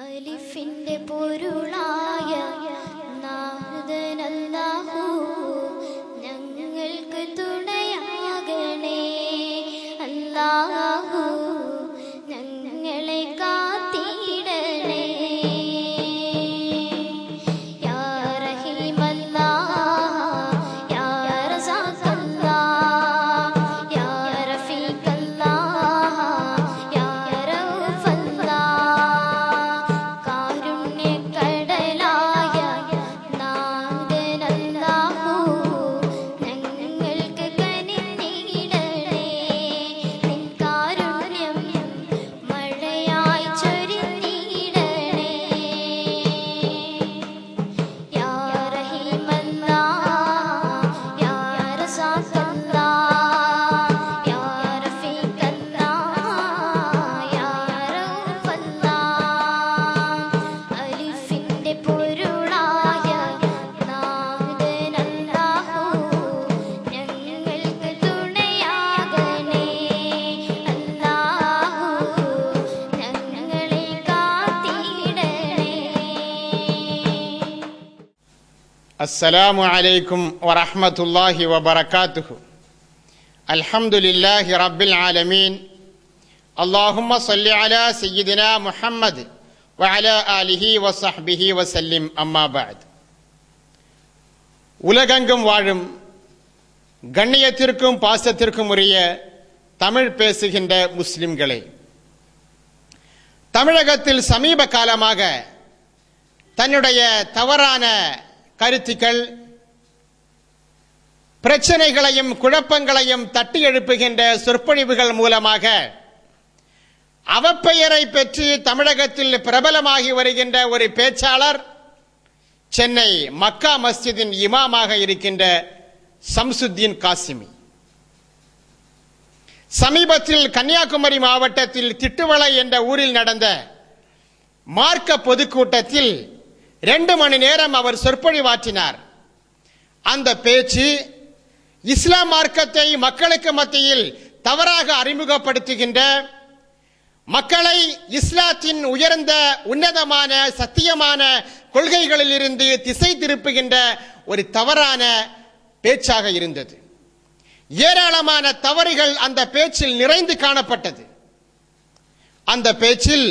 അലിഫിന്റെ പൊരുളായ നാഥനല്ലാഹു ഞങ്ങൾക്ക് തുണയാകണേ അല്ലാഹു ഞങ്ങളെ കാത്തിടണേ യാ റഹീമല്ലാഹ് യാ റസാഖല്ലാഹ് യാ റഫീഖല്ലാഹ് യാ റഊഫല്ലാഹ് കാരുണ്യക്കടലായ നാഥനല്ലാഹു ഞങ്ങൾക്ക് കനിഞ്ഞിടണേ നിൻ കാരുണ്യം മഴയായി ചൊരിഞ്ഞിടണേ യാ റഹീമല്ലാഹ് യാ റസാഖല്ലാഹ് യാ റഫീഖല്ലാഹ് യാ റഊഫല്ലാഹ് അലിഫിന്റെ പൊരുളായ നാഥനല്ലാഹു ഞങ്ങൾക്ക് തുണയാകണേ അല്ലാഹു ഞങ്ങളെ കാത്തിടണേ. السلام عليكم ورحمة الله وبركاته. الحمد لله رب العالمين. اللهم صل على سيدنا محمد وعلى آله وصحبه وسلم. أما بعد. உலகெங்கும் வாழும் கண்ணியத்திற்கும் பாசத்திற்கும் உரிய தமிழ் பேசுகின்ற முஸ்லிம்களே, தமிழகத்தில் சமீப காலமாக தன்னுடைய தவறான கருத்துக்கள், பிரச்சனைகளையும் குழப்பங்களையும் தட்டி எழுப்புகின்ற சொற்பொழிவுகள் மூலமாக அவப்பெயரை பெற்று தமிழகத்தில் பிரபலமாகி வருகின்ற ஒரு பேச்சாளர் சென்னை மக்கா மஸ்ஜிதின் இமாமாக இருக்கின்ற ஷம்சுத்தீன் காசிமி. சமீபத்தில் கன்னியாகுமரி மாவட்டத்தில் திட்டுவளை என்ற ஊரில் நடந்த மார்க்க பொதுக்கூட்டத்தில் 2 மணி நேரம் அவர் சொற்பொழிவாற்றினார். அந்த பேச்சு இஸ்லாம் மார்க்கத்தை மக்களுக்கு மத்தியில் தவறாக அறிமுகப்படுத்துகின்ற, மக்களை இஸ்லாத்தின் உயர்ந்த உன்னதமான சத்தியமான கொள்கைகளில் இருந்து திசை திருப்புகின்ற ஒரு தவறான பேச்சாக இருந்தது. ஏராளமான தவறுகள் அந்த பேச்சில் நிறைந்து காணப்பட்டது. அந்த பேச்சில்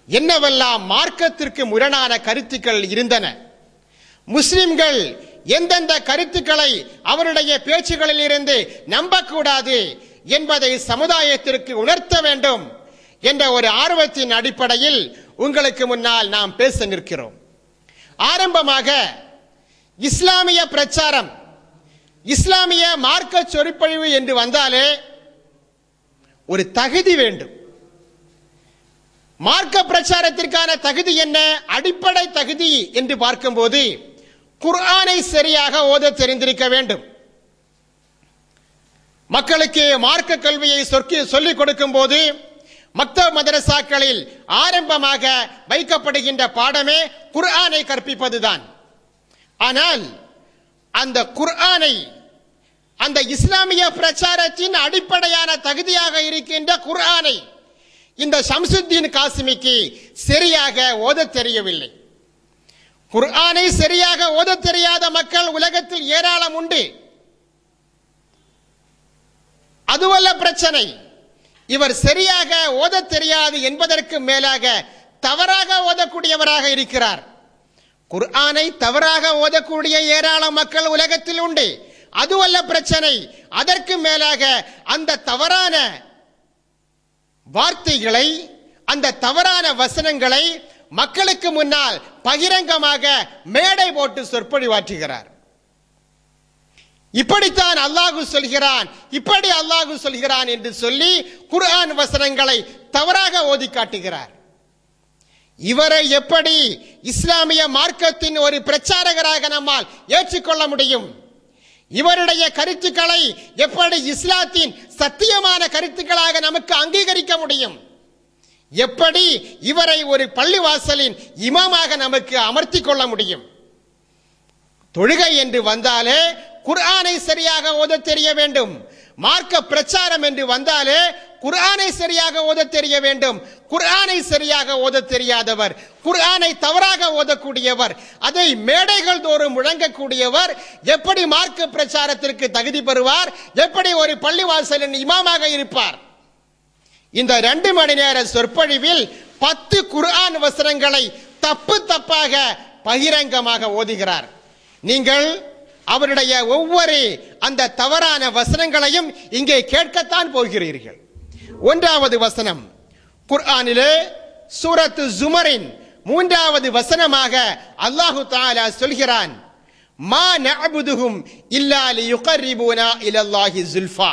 என்னவெல்லாம் மார்க்கத்திற்கு முரணான கருத்துக்கள் இருந்தன, முஸ்லிம்கள் எந்தெந்த கருத்துக்களை அவருடைய பேச்சுகளில் இருந்து நம்பக்கூடாது என்பதை சமுதாயத்திற்கு உணர்த்த வேண்டும் என்ற ஒரு ஆர்வத்தின் அடிப்படையில் உங்களுக்கு முன்னால் நாம் பேச நிற்கிறோம். ஆரம்பமாக இஸ்லாமிய பிரச்சாரம், இஸ்லாமிய மார்க்க சொற்பொழிவு என்று வந்தாலே ஒரு தகுதி வேண்டும். மார்க்க பிரச்சாரத்திற்கான தகுதி என்ன? அடிப்படை தகுதி என்று பார்க்கும்போது குர்ஆனை சரியாக ஓத தெரிந்திருக்க வேண்டும். மக்களுக்கு மார்க்க கல்வியை சொல்லிக் கொடுக்கும் போது மக்தப் மதரசாக்களில் ஆரம்பமாக வைக்கப்படுகின்ற பாடமே குர்ஆனை கற்பிப்பதுதான். ஆனால் அந்த குர்ஆனை, அந்த இஸ்லாமிய பிரச்சாரத்தின் அடிப்படையான தகுதியாக இருக்கின்ற குர்ஆனை இந்த ஷம்சுத்தீன் காசிமிக்கு சரியாக ஓத தெரியவில்லை. குர்ஆனை சரியாக ஓத தெரியாத மக்கள் உலகத்தில் ஏராளம் உண்டு. அதுவல்ல பிரச்சனை, இவர் சரியாக ஓத தெரியாது என்பதற்கு மேலாக தவறாக ஓதக்கூடியவராக இருக்கிறார். குர்ஆனை தவறாக ஓதக்கூடிய ஏராளம் மக்கள் உலகத்தில் உண்டு. அதுவல்ல பிரச்சனை, அதற்கு மேலாக அந்த தவறான வார்த்தைகளை, அந்த தவறான வசனங்களை மக்களுக்கு முன்னால் பகிரங்கமாக மேடை போட்டு சொற்பொழிவாற்றுகிறார். இப்படித்தான் அல்லாஹ் சொல்கிறான், இப்படி அல்லாஹ் சொல்கிறான் என்று சொல்லி குர்ஆன் வசனங்களை தவறாக ஓதி காட்டுகிறார். இவரை எப்படி இஸ்லாமிய மார்க்கத்தின் ஒரு பிரச்சாரகராக நம்மால் ஏற்றுக்கொள்ள முடியும்? இவருடைய கருத்துக்களை எப்படி இஸ்லாத்தின் சத்தியமான கருத்துக்களாக நமக்கு அங்கீகரிக்க முடியும்? எப்படி இவரை ஒரு பள்ளிவாசலின் இமாமாக நமக்கு அமர்த்தி கொள்ள முடியும்? தொழுகை என்று வந்தாலே குர்ஆனை சரியாக ஓத தெரிய வேண்டும். மார்க்க பிரச்சாரம் என்று வந்தாலே குர்ஆனை சரியாக ஓதத் தெரிய வேண்டும். குர்ஆனை சரியாக ஓதத் தெரியாதவர், குர்ஆனை தவறாக ஓதக்கூடியவர், அதை மேடைகள் தோறும் முழங்கக்கூடியவர் எப்படி மார்க்க பிரச்சாரத்திற்கு தகுதி பெறுவார்? எப்படி ஒரு பள்ளிவாசலின் இமாமாக இருப்பார்? இந்த 2 மணி நேர சொற்பொழிவில் 10 குர்ஆன் வசனங்களை தப்பு தப்பாக பகிரங்கமாக ஓதுகிறார். நீங்கள் அவருடைய ஒவ்வொரு அந்த தவறான வசனங்களையும் இங்கே கேட்கத்தான் போகிறீர்கள். 1வது வசனம் குர்ஆனிலே சூரத்து ஜுமரின் 3வது வசனமாக அல்லாஹு தஆலா சொல்கிறான், மா நஅபுதுஹும் இல்லா லியுகர்ரிபூனா இலல்லாஹி ஸுல்ஃபா.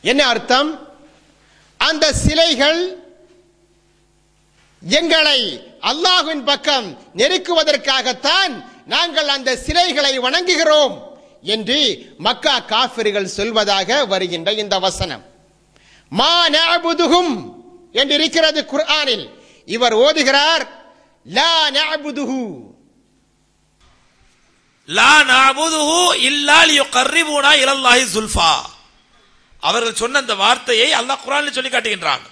என்ன அர்த்தம்? அந்த சிலைகள் எங்களை அல்லாஹ்வின் பக்கம் நெருக்குவதற்காகத்தான் நாங்கள் அந்த சிலைகளை வணங்குகிறோம் என்று மக்கா காஃபிர்கள் சொல்வதாக வருகின்ற இந்த வசனம். மா நஅபுதுஹும் என்று இருக்கிறது குர்ஆனில். இவர் ஓதுகிறார் லா நஅபுதுஹு, லா நஅபுதுஹு இல்லா லியுகர்ரிபூனா இலல்லாஹி ஸுல்ஃபா. அவர்கள் சொன்ன அந்த வார்த்தையை அல்லாஹ் குர்ஆனில் சொல்லி காட்டுகின்றான்.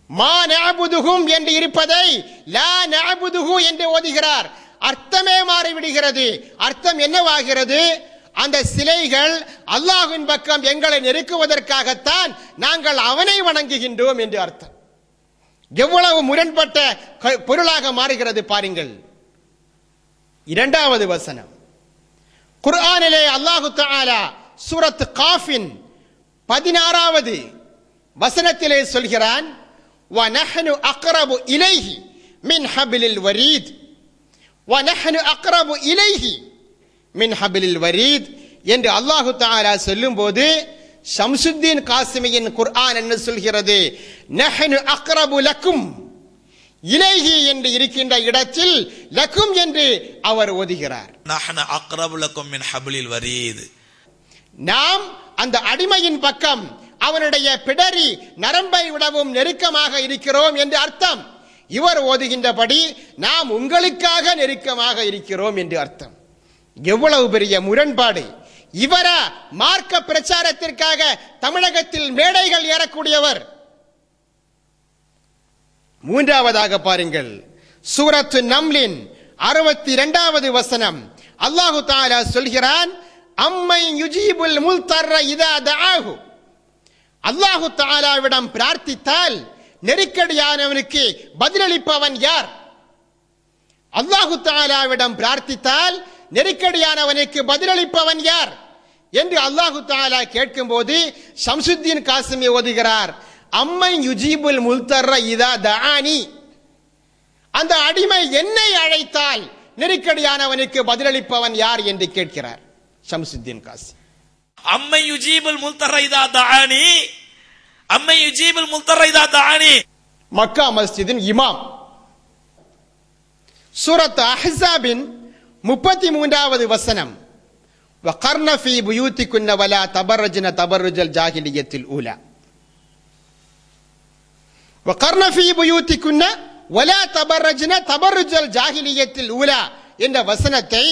மா நஅபுதுஹும் என்று இருப்பதை லா நஅபுதுஹு என்று ஓதுகிறார். அர்த்தமே மாறிவிடுகிறது. அர்த்தம் என்னவாகிறது? அந்த சிலைகள் அல்லாஹ்வின் பக்கம் எங்களை நெருக்குவதற்காகத்தான் நாங்கள் அவனை வணங்குகின்றோம் என்று அர்த்தம். எவ்வளவு முரண்பட்ட பொருளாக மாறுகிறது பாருங்கள். 2வது வசனம் குர்ஆனிலே அல்லாஹு தஆலா சூரத் காஃபின் 16வது வசனத்திலே சொல்கிறான், وَنَحْنُ أَقْرَبُ إِلَيْهِ مِنْ حَبْلِ الْوَرِيدِ وَنَحْنُ أَقْرَبُ إِلَيْهِ مِنْ حَبْلِ الْوَرِيدِ என்று அல்லாஹு தஆலா சொல்லும்போது ஷம்சுத்தீன் காசிமியின் குர்ஆன் என்ன சொல்கிறது? நஹ்னு அக்ரபு லக்கும், இலைஹி என்று இருக்கின்ற இடத்தில் லக்கும் என்று அவர் ஓதுகிறார். நஹ்னு அக்ரபு லக்கும் மின் ஹப்லில் வரீத். நாம் அந்த அடிமையின் பக்கம் அவனுடைய பிடரி நரம்பை விடவும் நெருக்கமாக இருக்கிறோம் என்று அர்த்தம். இவர் ஓதுகின்றபடி நாம் உங்களுக்காக நெருக்கமாக இருக்கிறோம் என்று அர்த்தம். எவ்வளவு பெரிய முரண்பாடு! இவரா மார்க்க பிரச்சாரத்திற்காக தமிழகத்தில் மேடைகள் ஏறக்கூடியவர்? 3வதாக பாருங்கள், சூரத்து நம்லின் 62வது வசனம் அல்லாஹு தஆலா சொல்கிறான், அம்மை யுஜீபுல் முல்தர்ர இதா தஆஹு. அல்லாஹு தஆலாவிடம் பிரார்த்தித்தால் நெருக்கடியானவனுக்கு பதிலளிப்பவன் யார்? அல்லாஹு தஆலாவிடம் பிரார்த்தித்தால் நெருக்கடியானவனுக்கு பதிலளிப்பவன் யார் என்று அல்லாஹு தஆலா கேட்கும்போது ஷம்சுத்தீன் காசிமி ஓதுகிறார், அம்மை யுஜீபுல் முல்தர்ர இதா தஆனி. அந்த அடிமை என்னை அழைத்தால் நெருக்கடியானவனுக்கு பதிலளிப்பவன் யார் என்று கேட்கிறார் ஷம்சுத்தீன் காசிமி. அம்மை யுஜீபுல் முல்தர்ர இதா தஆனி, அம்மை யுஜீபுல் முல்தர்ர இதா தஆனி. மக்கா மஸ்ஜிதின் இமாம். சூரத் அஹ்ஸாபின் 33வது வசனம், வகர்ன ஃபீ புயூதிகுன்ன வலா தபர்ரஜ்ன தபர்ருஜல் ஜாஹிலியத்தில் ஊலா. வகர்ன ஃபீ புயூதிகுன்ன வலா தபர்ரஜ்ன தபர்ருஜல் ஜாஹிலியத்தில் ஊலா என்ற வசனத்தை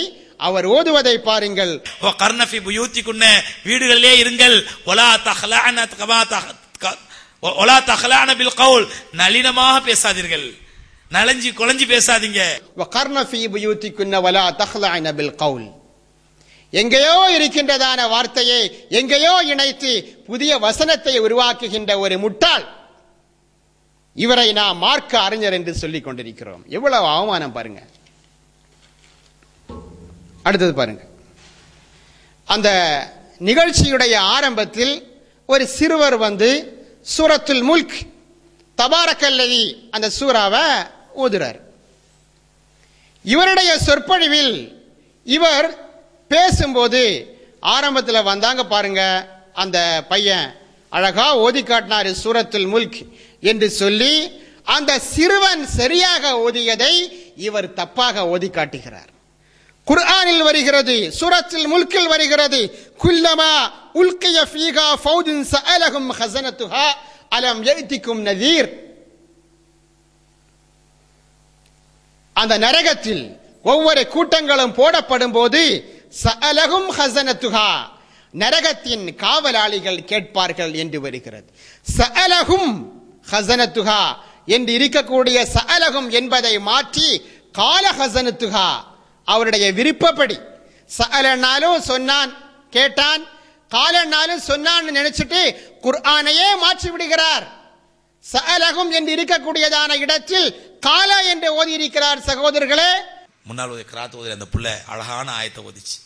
அவர் ஓதுவதை பாருங்கள். வகர்ன ஃபீ புயூதிகுன்ன, வீடுகளிலே இருங்கள், வலா தஹ்லஅன கமா வலா தஹ்லஅன பில் கவுல், நளினமாக பேசாதீர்கள், நலஞ்சி குழஞ்சி பேசாதீங்க. வகர்ன ஃபீ புயூதிகுன்ன வலா தஹ்லஅன பில் கவுல். எங்கேயோ இருக்கின்றதான வார்த்தையை எங்கேயோ இணைத்து புதிய வசனத்தை உருவாக்குகின்ற ஒரு முட்டாள். இவரை நாம் மார்க்க அறிஞர் என்று சொல்லிக் கொண்டிருக்கிறோம். எவ்வளவு அவமானம் பாருங்க. அடுத்தது பாருங்க, அந்த நிகழ்ச்சியுடைய ஆரம்பத்தில் ஒரு சிறுவர் வந்து சூரத்துல் முல்க் தபாரக்கல்லதி அந்த சூறாவை ஓதுறார். இவருடைய சொற்பொழிவில் இவர் பேசும்போது ஆரம்பத்தில் வந்தாங்க பாருங்க, அந்த பையன் அழகா ஓதி காட்டினார் சூரத்துல் முல்க் என்று சொல்லி அந்த சிறுவன் சரியாக ஓதியதை இவர் தப்பாக ஓதி காட்டுகிறார். குர்ஆனில் வருகிறது, சூரத்துல் முல்கில் வருகிறது, குல்லமா உல்கிய ஃபீஹா ஃபௌதுன் சஅலஹும் ஹஸனத்துஹா அலம் யஅதிகும் நதீர். அந்த நரகத்தில் ஒவ்வொரு கூட்டங்களும் போடப்படும் போது சஅலஹும் ஹஸனத்துஹா, நரகத்தின் காவலாளிகள் கேட்பார்கள் என்று வருகிறது. சஅலஹும் ஹஸனத்துஹா என்று இருக்கக்கூடிய சஅலஹும் என்பதை மாற்றி கால ஹஸனத்துஹா அவருடைய விருப்பப்படி, சஅலனாலும் சொன்னான் கேட்டான், காலனாலும் சொன்னான்னு நினைச்சிட்டு குர்ஆனையே மாற்றி விடுகிறார். சஅலஹும் என்று இருக்கக்கூடியதான இடத்தில் காலா என்று ஓதி இருக்கிறார். சகோதரர்களே, முன்னால் ஓதி கிராத் ஓதி அந்த புள்ள அழகான ஆயத்தை ஓதிச்சு.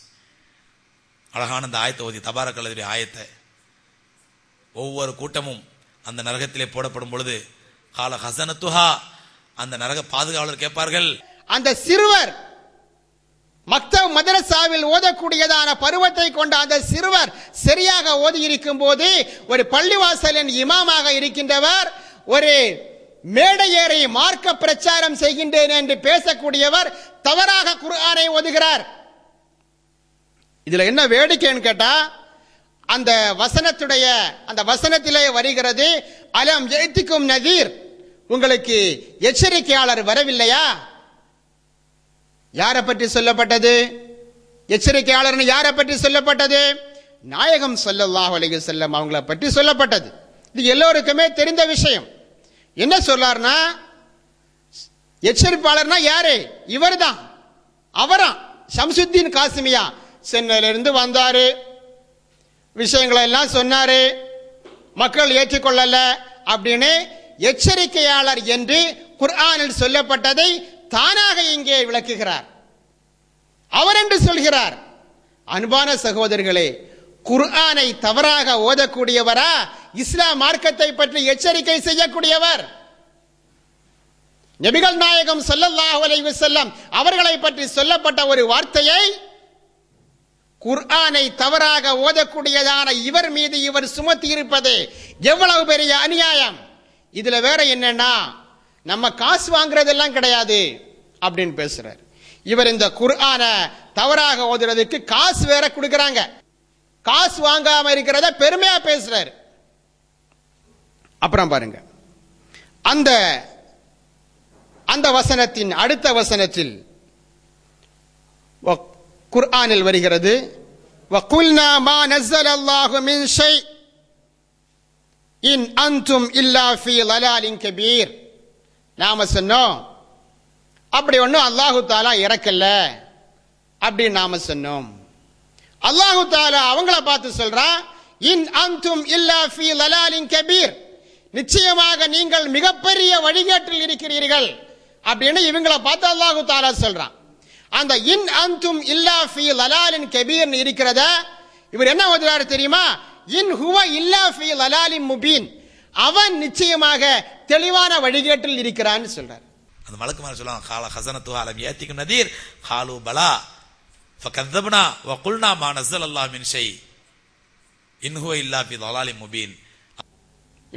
அழகான அந்த ஆயத்தை ஓதி தபாரக்கல்லதுடைய ஆயத்தை ஒவ்வொரு கூட்டமும் அந்த நரகத்திலே போடப்படும் பொழுது கால ஹஸனத்துஹா அந்த நரக பாதுகாவலர் கேட்பார்கள். அந்த சிறுவர் மக்தப் மதரசாவில் ஓதக்கூடியதான பருவத்தை கொண்ட அந்த சிறுவர் சரியாக ஓதி இருக்கும் போது ஒரு பள்ளிவாசலின் இமாமாக இருக்கின்றவர், ஒரு மேடையேறி மார்க்க பிரச்சாரம் செய்கின்றேன் என்று பேசக்கூடியவர் தவறாக குர்ஆனை ஓதுகிறார். இதுல என்ன வேடிக்கைன்னு கேட்டா, அந்த வசனத்திலே வருகிறது, அலம் யஅதிக்கும் நதீர், உங்களுக்கு எச்சரிக்கையாளர் வரவில்லையா? யாரை பற்றி சொல்லப்பட்டது? எச்சரிக்கையாளர்னு யாரை பற்றி சொல்லப்பட்டது? நாயகம் ஸல்லல்லாஹு அலைஹி வஸல்லம் அவங்களை பற்றி சொல்லப்பட்டது. இது எல்லோருக்குமே தெரிந்த விஷயம். என்ன சொல்லார்னா, எச்சரிப்பாளர்னா யாரு? இவர்தான், அவரா ஷம்சுத்தீன் காசிமியா சென்னையிலிருந்து வந்தாரு, விஷயங்களை எல்லாம் சொன்னாரு, மக்கள் ஏற்றுக்கொள்ளல அப்படின்னு எச்சரிக்கையாளர் என்று குர்ஆனில் சொல்லப்பட்டதை தானாக இங்கே விளக்குகிறார். அவர் என்று சொல்கிறார். அன்பான சகோதரர்களே, குர்ஆனை தவறாக ஓதக்கூடியவரா இஸ்லாம் மார்க்கத்தை பற்றி எச்சரிக்கை செய்யக்கூடியவர்? நபிகள் நாயகம் ஸல்லல்லாஹு அலைஹி வஸல்லம் அவர்களை பற்றி சொல்லப்பட்ட ஒரு வார்த்தையை குர்ஆனை தவறாக ஓதக்கூடியதான இவர் மீது இவர் சுமத்தி இருப்பது எவ்வளவு பெரிய அநியாயம்! இதுல வேற என்னன்னா, நம்ம காசு வாங்குறதெல்லாம் கிடையாது அப்படின்னு பேசுறார். இவர் இந்த குர்ஆனை தவறாக ஓதுறதுக்கு காசு வேற கொடுக்கறாங்க, காசு வாங்காம இருக்கிறத பெருமையா பேசுறாரு. அப்புறம் பாருங்க, அந்த வசனத்தின் அடுத்த வசனத்தில் குர்ஆனில் வருகிறது, வகுல்னா மா நஸ்ஸலல்லாஹு மின் ஷை இன் அன்தும் இல்லா ஃபீ லலாலின் கபீர். நாம சொன்னோம், அப்படி ஒன்றும் அல்லாஹு தாலா இறக்கல அப்படின்னு நாம சொன்னோம். அல்லாஹு தாலா அவங்கள பார்த்து சொல்றான், இன் அன்தும் இல்லா ஃபீ லலாலின் கபீர், நிச்சயமாக நீங்கள் மிகப்பெரிய வழிகேட்டில் இருக்கிறீர்கள் அப்படின்னு இவங்கள பார்த்து அல்லாஹு தாலா சொல்றான். அந்த இன் அன்தும் இல்லா ஃபீ லலாலின் கபீர் இருக்கிறத இவர் என்ன ஓதுறாரு தெரியுமா? இன் ஹுவ இல்லா ஃபீ லலாலின் முபீன், அவன் நிச்சயமாக தெளிவான வழிகேட்டில் இருக்கிறான்னு சொல்றார். அந்த மலக்கு மேல சொல்லுவாங்க, கால ஹஸனத்துஹா அலம் யஅதிக்கும் நதீர் காலு பலா ஃபகذبنا وقلنا ما نزل الله من شيء இன் ஹுவ இல்லா ஃபீ லலாலின் முபீன்.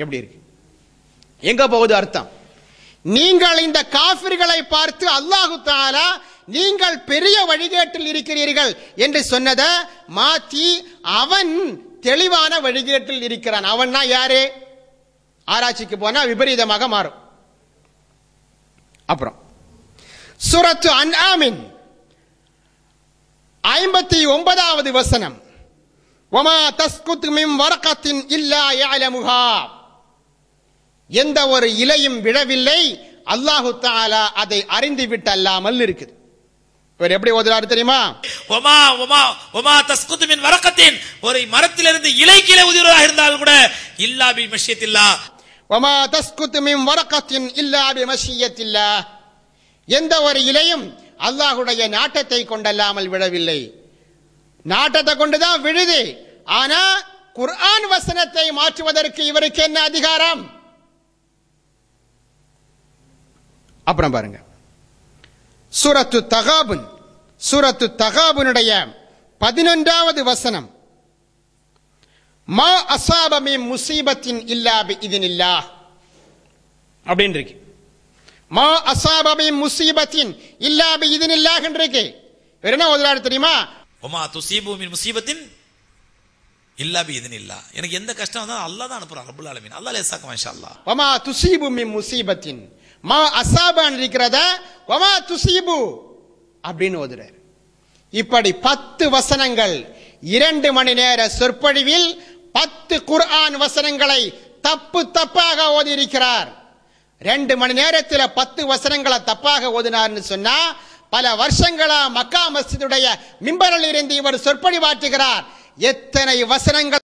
எப்படி இருக்கு? எங்க போகுது அர்த்தம்? நீங்கள் இந்த காஃபிர்களை பார்த்து அல்லாஹு தஆலா நீங்கள் பெரிய வழிகேட்டில் இருக்கிறீர்கள் என்று சொன்னதை மாத்தி அவன் தெளிவான வழிகேட்டில் இருக்கிறான். அவன்னா யாரு? ஆராய்ச்சிக்கு போனா விபரீதமாக மாறும். அப்புறம் சூரத்து அன்ஆமின் 59வது வசனம், வமா தஸ்குத் மின் வரகத்தின் இல்லா யஅலமுஹா, எந்த ஒரு இலையும் விழவில்லை, அல்லாஹு தஆலா அதை அறிந்து விட்டு அல்லாமல் இருக்குது. இவர் எப்படி ஓதுறாரு தெரியுமா? வமா வமா வமா தஸ்குத் மின் வரகத்தின், ஒரு மரத்திலிருந்து இலை கீழே உதிர்வதாக இருந்தால் கூட இல்லா பி மஷியத்தில்லாஹ், வமா தஸ்குத் மின் வரகத்தின் இல்லா பி மஷியத்தில்லாஹ், எந்த ஒரு இலையும் அல்லாஹ்வுடைய நாட்டத்தை கொண்டல்லாமல் விழவில்லை. நாட்டத்தை கொண்டுதான் விழுது. ஆனா குர்ஆன் வசனத்தை மாற்றுவதற்கு இவருக்கு என்ன அதிகாரம்? அப்புறம் பாருங்க, சூரத்து தகாபுன், சூரத்து தகாபுனுடைய 11வது வசனம், மா அஸாப மின் முஸீபத்தின் இல்லா பிஇذனில்லாஹ் அப்படின்னு இருக்கு. மா அஸாப மின் முஸீபத்தின் இல்லா பிஇذனில்லாஹ் இருக்கு. வேற என்ன ஓதுறாரு தெரியுமா? வமா துஸீபு மின் முஸீபத்தின் இல்லா பிஇذனில்லாஹ், எனக்கு எந்த கஷ்டம் வந்தாலும் அல்லாஹ் தான் அனுப்புறான், ரப்புல் ஆலமீன், அல்லாஹ் லேசாக்குவான் இன்ஷாஅல்லாஹ். வமா துஸீபு மின் முஸீபத்தின், மா அஸாபான் இருக்கிறத வமா துஸீபு அப்படின்னு ஓதுறாரு. இப்படி 10 வசனங்கள் 2 மணி நேர சொற்பொழிவில் 10 குர்ஆன் வசனங்களை தப்பாக ஓதியிருக்கிறார். 2 மணி நேரத்தில் 10 வசனங்களை தப்பாக ஓதினார்னு சொன்னா பல வருஷங்களா மக்கா மஸ்ஜிதுடைய மிம்பரில் இருந்து இவர் சொற்பொழிவாற்றுகிறார். எத்தனை வசனங்கள்